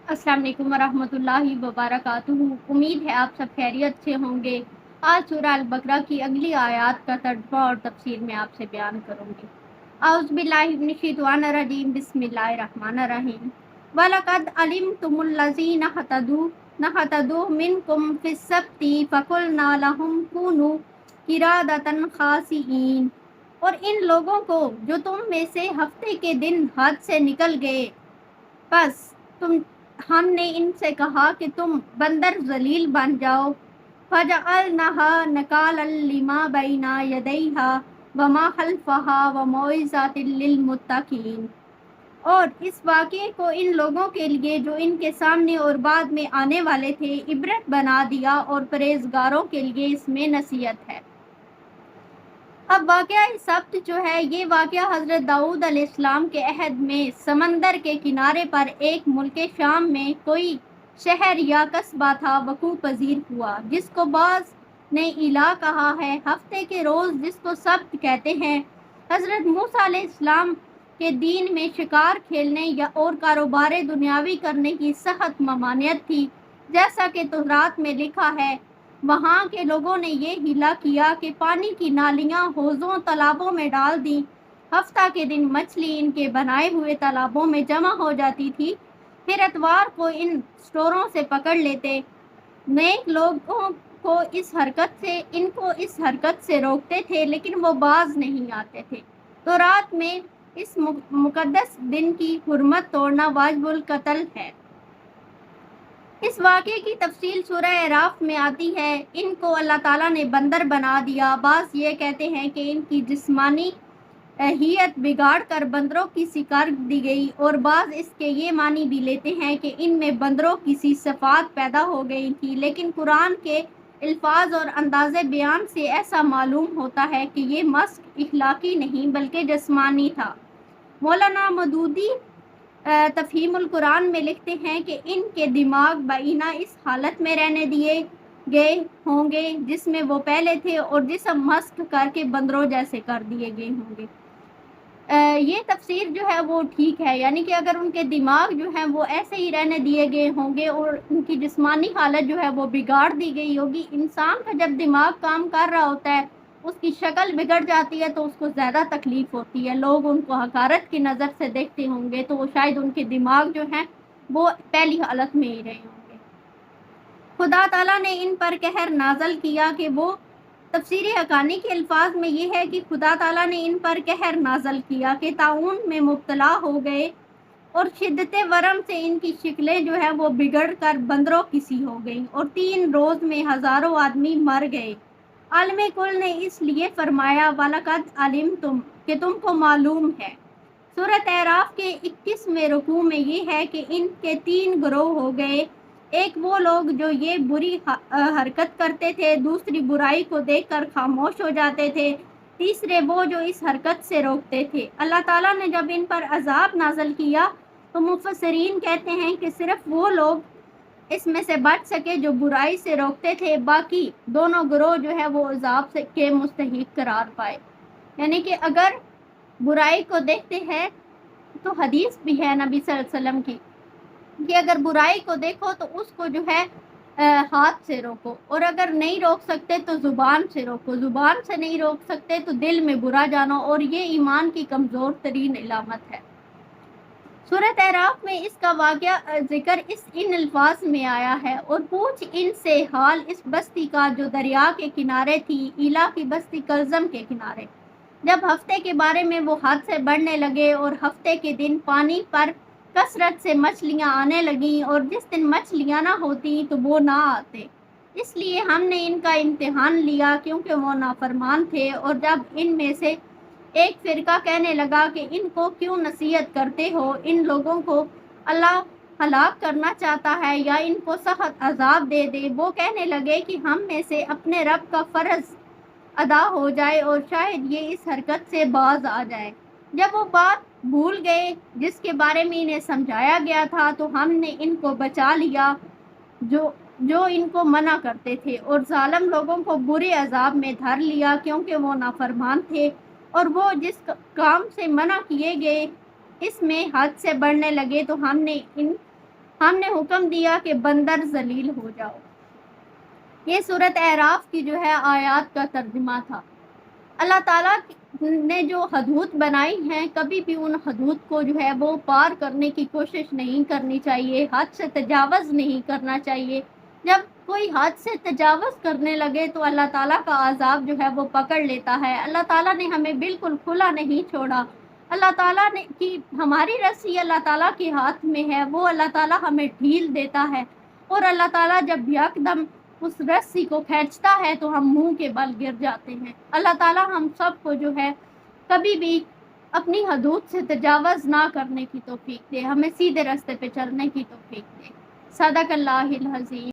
अस्सलाम वालेकुम वरहमतुल्लाहि वबरकातुहू। उम्मीद है आप सब खैरियत से होंगे। आज सूरह अल बकरा की अगली आयत का तर्जुमा और तफसीर मैं आपसे बयान करूँगी। औज़ु बिल्लाहि मिनश शैतानिर रजीम, बिस्मिल्लाहिर रहमानिर रहीम। वलक़द अलिमतुमुल्लज़ीना नहतदू मिनकुम फ़िस्सब्ति फ़क़ुलना लहुम कूनू क़िरादतन ख़ासिईन। और इन लोगों को जो तुम में से हफ्ते के दिन हद से निकल गए, बस हमने इनसे कहा कि तुम बंदर जलील बन जाओ। फजअलनाहा नकालन लिमा बैना यदैहा वमा खल्फहा व मौइज़ातिल लिलमुत्तकीन। और इस वाक़ये को इन लोगों के लिए जो इनके सामने और बाद में आने वाले थे इबरत बना दिया, और परहेज़गारों के लिए इसमें नसीहत है। अब वाक़या सब्त जो है, ये वाक़या हज़रत दाऊद अलैहिस्सलाम के अहद में समंदर के किनारे पर एक मुल्क शाम में कोई शहर या कस्बा था वक़ू पज़ीर हुआ, जिसको बाज़ ने इला कहा है, हफ्ते के रोज़ जिसको सब्त कहते हैं। हज़रत मूसा अलैहिस्सलाम के दीन में शिकार खेलने या और कारोबार दुनियावी करने की सख्त ममानियत थी, जैसा कि तौरात में लिखा है। वहाँ के लोगों ने ये हीला किया कि पानी की नालियाँ हौज़ों तालाबों में डाल दी। हफ्ता के दिन मछली इनके बनाए हुए तालाबों में जमा हो जाती थी, फिर एतवार को इन स्टोरों से पकड़ लेते। नेक लोगों को इनको इस हरकत से रोकते थे, लेकिन वो बाज नहीं आते थे। तो रात में इस मुकद्दस दिन की हुर्मत तोड़ना वाजिबुल कत्ल है। इस वाक़े की तफसील सूरह अराफ में आती है। इनको अल्लाह ताला ने बंदर बना दिया। बाज़ ये कहते हैं कि इनकी जिस्मानी हियत बिगाड़ कर बंदरों की सी कर दी गई, और बाज़ इसके ये मानी भी लेते हैं कि इनमें बंदरों की सी सफ़ात पैदा हो गई थी, लेकिन कुरान के अल्फाज और अंदाज़े बयान से ऐसा मालूम होता है कि ये मस्क इखलाकी नहीं बल्कि जिस्मानी था। मौलाना मदूदी तफ़हीमुल कुरान में लिखते हैं कि इनके दिमाग बाइना इस हालत में रहने दिए गए होंगे जिसमें वो पहले थे, और जिस्म मस्क करके बंदरों जैसे कर दिए गए होंगे। ये तफसीर जो है वो ठीक है, यानी कि अगर उनके दिमाग जो हैं वो ऐसे ही रहने दिए गए होंगे और उनकी जिस्मानी हालत जो है वो बिगाड़ दी गई होगी। इंसान का जब दिमाग काम कर रहा होता है, उसकी शक्ल बिगड़ जाती है तो उसको ज़्यादा तकलीफ़ होती है। लोग उनको हकारत की नज़र से देखते होंगे, तो वो शायद उनके दिमाग जो हैं वो पहली हालत में ही रहे होंगे। खुदा ताला ने इन पर कहर नाज़ल किया कि वो तफसीर हक़ानी के अल्फाज में ये है कि खुदा ताला ने इन पर कहर नाज़ल किया कि ताउन में मुब्तला हो गए, और शिद्दत वरम से इनकी शक्लें जो है वो बिगड़ कर बंदरों की सी हो गई, और 3 रोज़ में हज़ारों आदमी मर गए। आलिम कुल ने इसलिए फरमाया वलक़द अलिमतुम, कि तुमको मालूम है। सूरत अराफ के 21वें रुकू में ये है कि इनके 3 गिरोह हो गए। एक वो लोग जो ये बुरी हरकत करते थे, दूसरी बुराई को देखकर खामोश हो जाते थे, तीसरे वो जो इस हरकत से रोकते थे। अल्लाह ताला ने जब इन पर अजाब नाज़िल किया तो मुफस्सिरीन कहते हैं कि सिर्फ वो लोग इसमें से बच सके जो बुराई से रोकते थे, बाकी दोनों गिरोह जो है वो अजाब से के मुस्तहिक करार पाए। यानी कि अगर बुराई को देखते हैं तो हदीस भी है नबी सल्लल्लाहु अलैहि वसल्लम की कि अगर बुराई को देखो तो उसको जो है हाथ से रोको, और अगर नहीं रोक सकते तो ज़ुबान से रोको, ज़ुबान से नहीं रोक सकते तो दिल में बुरा जानो, और ये ईमान की कमज़ोर तरीन इलामत है। सूरत अराफ में इसका वाक़या ज़िक्र इन अल्फाज में आया है, और पूछ इनसे हाल इस बस्ती का जो दरिया के किनारे थी, ईला की बस्ती कलज़म के किनारे। जब हफ्ते के बारे में वो हद से बढ़ने लगे और हफ्ते के दिन पानी पर कसरत से मछलियाँ आने लगीं, और जिस दिन मछलियाँ ना होती तो वो ना आते, इसलिए हमने इनका इम्तिहान लिया क्योंकि वो नाफरमान थे। और जब इनमें से एक फ़िरका कहने लगा कि इनको क्यों नसीहत करते हो, इन लोगों को अल्लाह हलाक करना चाहता है या इनको सख्त अजाब दे दे, वो कहने लगे कि हम में से अपने रब का फ़र्ज़ अदा हो जाए और शायद ये इस हरकत से बाज आ जाए। जब वो बात भूल गए जिसके बारे में इन्हें समझाया गया था, तो हमने इनको बचा लिया जो इनको मना करते थे, और जालिम लोगों को बुरे अजाब में धर लिया क्योंकि वो नाफरमान थे, और वो जिस काम से मना किए गए इसमें हद से बढ़ने लगे, तो हमने ہم نے حکم دیا کہ بندر ذلیل ہو جاؤ۔ یہ سورۃ اعراف کی جو ہے آیات کا ترجمہ تھا۔ اللہ تعالیٰ نے جو حدود بنائی ہیں، کبھی بھی ان حدود کو جو ہے وہ پار کرنے کی کوشش نہیں کرنی چاہیے، حد سے تجاوز نہیں کرنا چاہیے۔ جب کوئی حد سے تجاوز کرنے لگے تو اللہ تعالیٰ کا عذاب جو ہے وہ پکڑ لیتا ہے۔ اللہ تعالیٰ نے ہمیں بالکل کھلا نہیں چھوڑا۔ اللہ تعالیٰ نے کی ہماری رسی اللہ تعالیٰ کے ہاتھ میں ہے، وہ اللہ تعالیٰ ہمیں ڈھیل دیتا ہے، اور اللہ تعالیٰ جب یکدم اس رسی کو کھینچتا ہے تو ہم منہ کے بل گر جاتے ہیں۔ اللہ تعالیٰ ہم سب کو جو ہے کبھی بھی اپنی حدود سے تجاوز نہ کرنے کی توفیق دے، ہمیں سیدھے راستے پہ چلنے کی توفیق دے۔ صدق اللہ العظیم۔